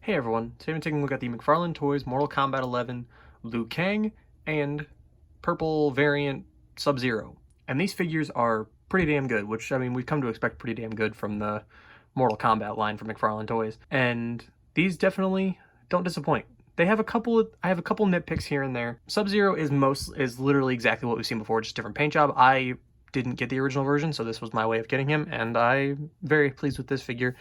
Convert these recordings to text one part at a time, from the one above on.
Hey everyone, today I'm taking a look at the McFarlane Toys Mortal Kombat 11 Liu Kang and purple variant Sub-Zero. And these figures are pretty damn good, which, I mean, we've come to expect pretty damn good from the Mortal Kombat line from McFarlane Toys. And these definitely don't disappoint. They have I have a couple nitpicks here and there. Sub-Zero is literally exactly what we've seen before, just different paint job. I didn't get the original version, so this was my way of getting him, and I'm very pleased with this figure.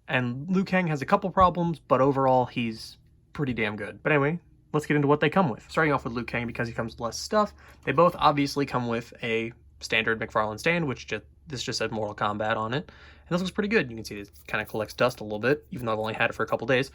And Liu Kang has a couple problems, but overall he's pretty damn good. But anyway, let's get into what they come with. Starting off with Liu Kang, because he comes with less stuff, they both obviously come with a standard McFarlane stand, which this just said Mortal Kombat on it. And this looks pretty good. You can see it kind of collects dust a little bit, even though I've only had it for a couple days.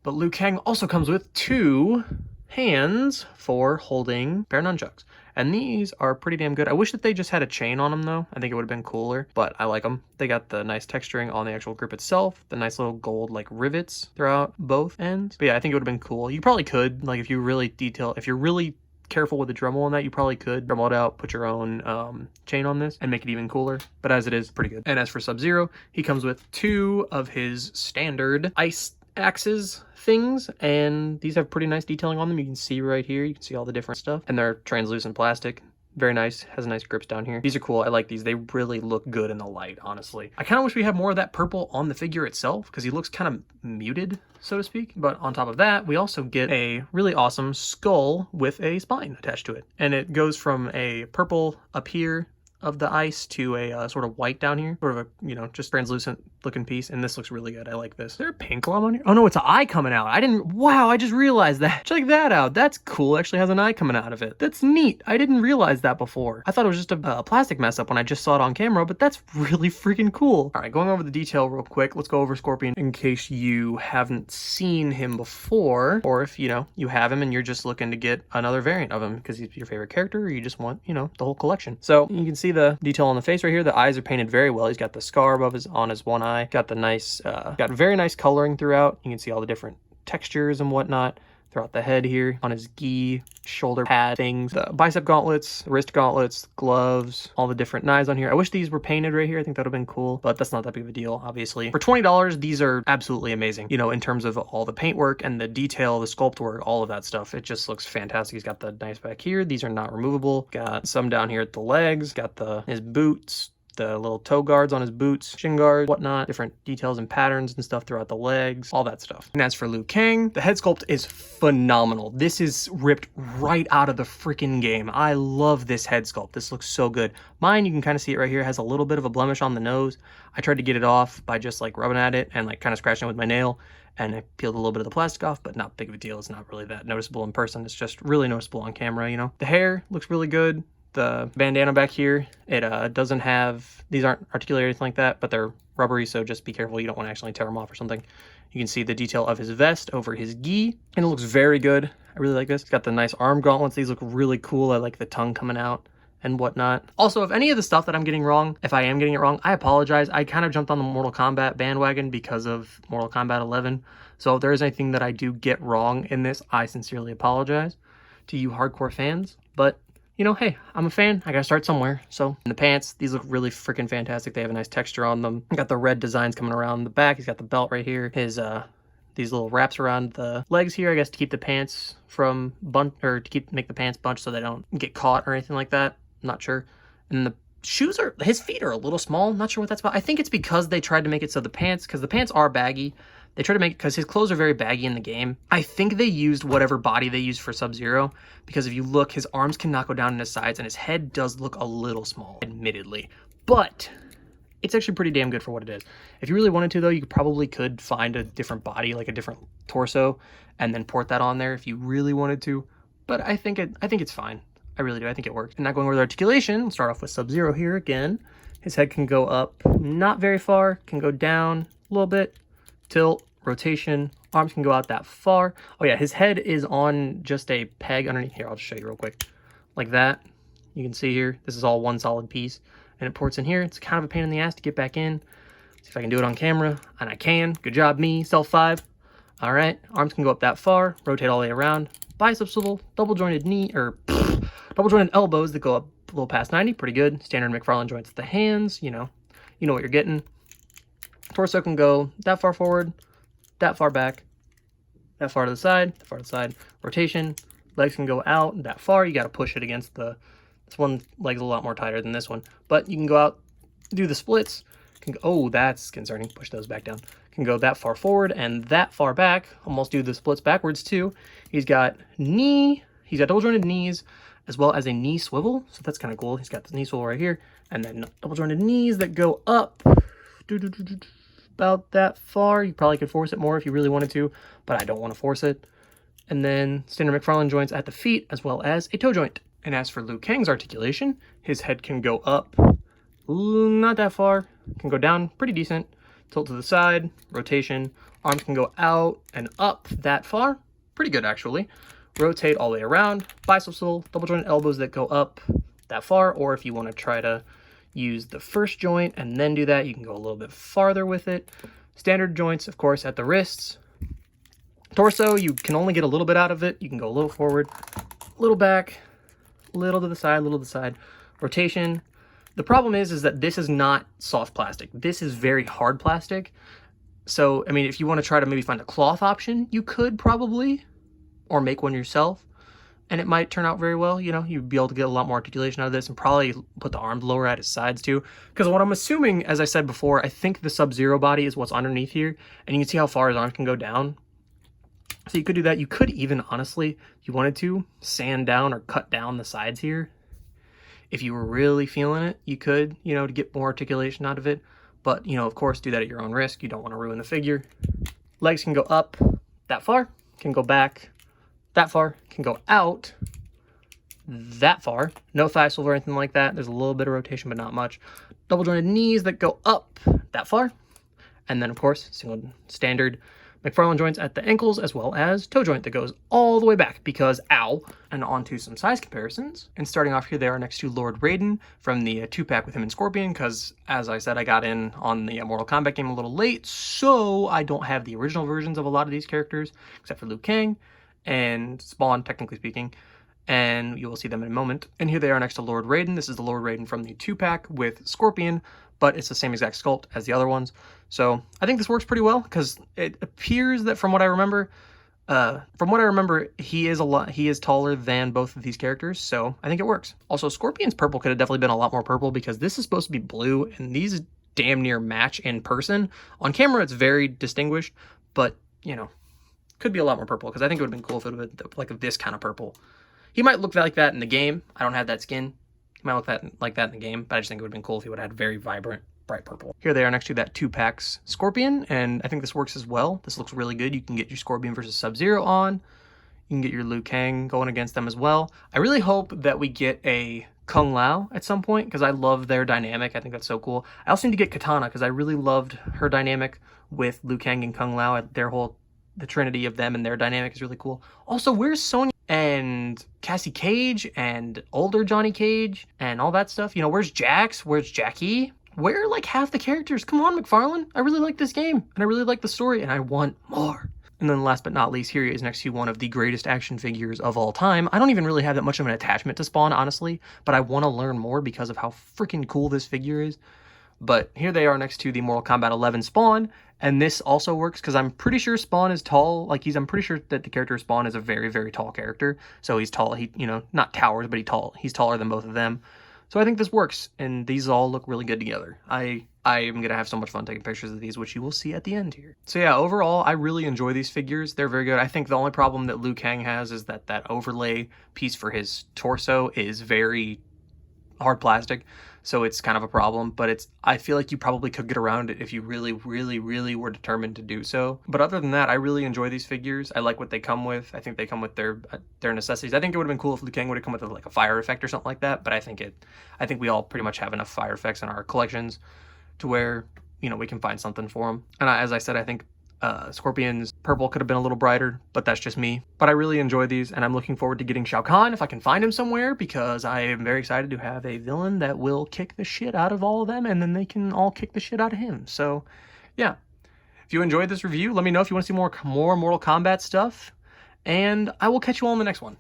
But Liu Kang also comes with two hands for holding bare nunchucks. And these are pretty damn good. I wish that they just had a chain on them though. I think it would have been cooler, but I like them. They got the nice texturing on the actual grip itself, the nice little gold like rivets throughout both ends. But yeah, I think it would have been cool. You probably could, like if you're really careful with the Dremel on that, you probably could Dremel it out, put your own chain on this and make it even cooler. But as it is, pretty good. And as for Sub-Zero, he comes with two of his standard ice axes things, and these have pretty nice detailing on them. You can see right here, you can see all the different stuff, and they're translucent plastic. Very nice, has nice grips down here. These are cool. I like these. They really look good in the light, honestly. I kind of wish we had more of that purple on the figure itself, because he looks kind of muted, so to speak. But on top of that, we also get a really awesome skull with a spine attached to it, and it goes from a purple up here of the ice to a sort of white down here, sort of a, you know, just translucent looking piece. And this looks really good. I like this. Is there a paint glove on here? Oh no, it's an eye coming out. Wow, I just realized that. Check that out. That's cool. It actually has an eye coming out of it. That's neat. I didn't realize that before. I thought it was just a plastic mess up when I just saw it on camera, but that's really freaking cool. All right, going over the detail real quick. Let's go over Scorpion in case you haven't seen him before, or if, you know, you have him and you're just looking to get another variant of him because he's your favorite character, or you just want, you know, the whole collection. So you can see the detail on the face right here. The eyes are painted very well. He's got the scar above on his one eye. Got the nice, got very nice coloring throughout. You can see all the different textures and whatnot throughout the head here, on his gi, shoulder pad things, the bicep gauntlets, wrist gauntlets, gloves, all the different knives on here. I wish these were painted right here. I think that would have been cool, but that's not that big of a deal, obviously. For $20, these are absolutely amazing, you know, in terms of all the paintwork and the detail, the sculpt work, all of that stuff. It just looks fantastic. He's got the knives back here. These are not removable. Got some down here at the legs, got his boots, the little toe guards on his boots, shin guards, whatnot, different details and patterns and stuff throughout the legs, all that stuff. And as for Liu Kang, the head sculpt is phenomenal. This is ripped right out of the freaking game. I love this head sculpt. This looks so good. Mine, you can kind of see it right here, has a little bit of a blemish on the nose. I tried to get it off by just like rubbing at it and like kind of scratching it with my nail, and I peeled a little bit of the plastic off, but not big of a deal. It's not really that noticeable in person. It's just really noticeable on camera, you know. The hair looks really good. The bandana back here, it doesn't have, these aren't articulated or anything like that, but they're rubbery, so just be careful you don't want to actually tear them off or something. You can see the detail of his vest over his gi, and it looks very good. I really like this. It's got the nice arm gauntlets. These look really cool. I like the tongue coming out and whatnot. Also, if any of the stuff that I'm getting wrong, if I am getting it wrong, I apologize. I kind of jumped on the Mortal Kombat bandwagon because of Mortal Kombat 11. So if there is anything that I do get wrong in this, I sincerely apologize to you hardcore fans. But you know, hey, I'm a fan. I gotta start somewhere. So, in the pants, these look really freaking fantastic. They have a nice texture on them. Got the red designs coming around the back. He's got the belt right here. His, these little wraps around the legs here, I guess, to keep the pants from make the pants bunch so they don't get caught or anything like that. I'm not sure. And the shoes his feet are a little small. Not sure what that's about. I think it's because they tried to make it so because the pants are baggy. They try to make it because his clothes are very baggy in the game. I think they used whatever body they used for Sub-Zero, because if you look, his arms cannot go down in his sides, and his head does look a little small, admittedly. But it's actually pretty damn good for what it is. If you really wanted to, though, you probably could find a different body, like a different torso, and then port that on there if you really wanted to. But I think it's fine. I really do. I think it works. And now going over the articulation, we'll start off with Sub-Zero here again. His head can go up not very far, can go down a little bit. Tilt, rotation, arms can go out that far. Oh yeah, his head is on just a peg underneath here. I'll just show you real quick. Like that. You can see here, this is all one solid piece. And it ports in here. It's kind of a pain in the ass to get back in. See if I can do it on camera. And I can. Good job, me. Self 5. All right, arms can go up that far. Rotate all the way around. Biceps little double jointed double jointed elbows that go up a little past 90. Pretty good. Standard McFarlane joints at the hands. You know what you're getting. Torso can go that far forward, that far back, that far to the side, that far to the side, rotation, legs can go out that far. You got to push it against this one leg's a lot more tighter than this one, but you can go out, do the splits, can go, oh, that's concerning, push those back down, can go that far forward and that far back, almost do the splits backwards too. He's got double jointed knees, as well as a knee swivel, so that's kind of cool. He's got the knee swivel right here, and then double jointed knees that go up about that far. You probably could force it more if you really wanted to, but I don't want to force it. And then standard McFarlane joints at the feet, as well as a toe joint. And as for Liu Kang's articulation, his head can go up, not that far, can go down pretty decent, tilt to the side, rotation, arms can go out and up that far, pretty good actually. Rotate all the way around, bicep swivel, double jointed elbows that go up that far, or if you want to try to use the first joint and then do that, you can go a little bit farther with it. Standard joints, of course, at the wrists. Torso, you can only get a little bit out of it. You can go a little forward, a little back, little to the side, little to the side. Rotation. The problem is that this is not soft plastic. This is very hard plastic. So, I mean, if you want to try to maybe find a cloth option, you could probably, or make one yourself, and it might turn out very well. You know, you'd be able to get a lot more articulation out of this, and probably put the arms lower at his sides too. Because what I'm assuming, as I said before, I think the Sub-Zero body is what's underneath here, and you can see how far his arms can go down. So you could do that. You could even, honestly, if you wanted to, sand down or cut down the sides here. If you were really feeling it, you could, you know, to get more articulation out of it. But, you know, of course, do that at your own risk. You don't want to ruin the figure. Legs can go up that far, can go back that far, can go out that far. No thigh swivel or anything like that. There's a little bit of rotation, but not much. Double jointed knees that go up that far. And then, of course, single standard McFarlane joints at the ankles, as well as toe joint that goes all the way back because ow. And on to some size comparisons. And starting off here, they are next to Lord Raiden from the 2-pack with him and Scorpion, because as I said, I got in on the Mortal Kombat game a little late, so I don't have the original versions of a lot of these characters, except for Liu Kang and Spawn, technically speaking. And you will see them in a moment. And here they are next to Lord Raiden. This is the Lord Raiden from the 2-pack with Scorpion, but it's the same exact sculpt as the other ones. So I think this works pretty well because it appears that from what I remember, he is taller than both of these characters. So I think it works. Also, Scorpion's purple could have definitely been a lot more purple because this is supposed to be blue and these damn near match in person. On camera, it's very distinguished, but you know, could be a lot more purple because I think it would have been cool if it would have been like this kind of purple. He might look like that in the game. I don't have that skin. He might look like that in the game, but I just think it would have been cool if he would have had very vibrant, bright purple. Here they are next to that 2-pack's Scorpion, and I think this works as well. This looks really good. You can get your Scorpion versus Sub-Zero on. You can get your Liu Kang going against them as well. I really hope that we get a Kung Lao at some point because I love their dynamic. I think that's so cool. I also need to get Katana because I really loved her dynamic with Liu Kang and Kung Lao. The trinity of them and their dynamic is really cool. Also, where's Sonya and Cassie Cage and older Johnny Cage and all that stuff? You know, where's Jax? Where's Jackie? Where are like half the characters? Come on, McFarlane. I really like this game and I really like the story and I want more. And then last but not least, here he is next to one of the greatest action figures of all time. I don't even really have that much of an attachment to Spawn, honestly, but I want to learn more because of how freaking cool this figure is. But here they are next to the Mortal Kombat 11 Spawn, and this also works because I'm pretty sure Spawn is tall. I'm pretty sure that the character Spawn is a very, very tall character. So he's tall. He, you know, not towers, but he's taller than both of them. So I think this works, and these all look really good together. I am gonna have so much fun taking pictures of these, which you will see at the end here. So yeah, overall, I really enjoy these figures. They're very good. I think the only problem that Liu Kang has is that overlay piece for his torso is very hard plastic. So it's kind of a problem, but I feel like you probably could get around it if you really, really, really were determined to do so. But other than that, I really enjoy these figures. I like what they come with. I think they come with their necessities. I think it would have been cool if Liu Kang would have come with like a fire effect or something like that, but I think we all pretty much have enough fire effects in our collections to where, you know, we can find something for them. And as I said, I think Scorpion's purple could have been a little brighter, but that's just me. But I really enjoy these, and I'm looking forward to getting Shao Kahn if I can find him somewhere, because I am very excited to have a villain that will kick the shit out of all of them, and then they can all kick the shit out of him. So, yeah. If you enjoyed this review, let me know if you want to see more Mortal Kombat stuff, and I will catch you all in the next one.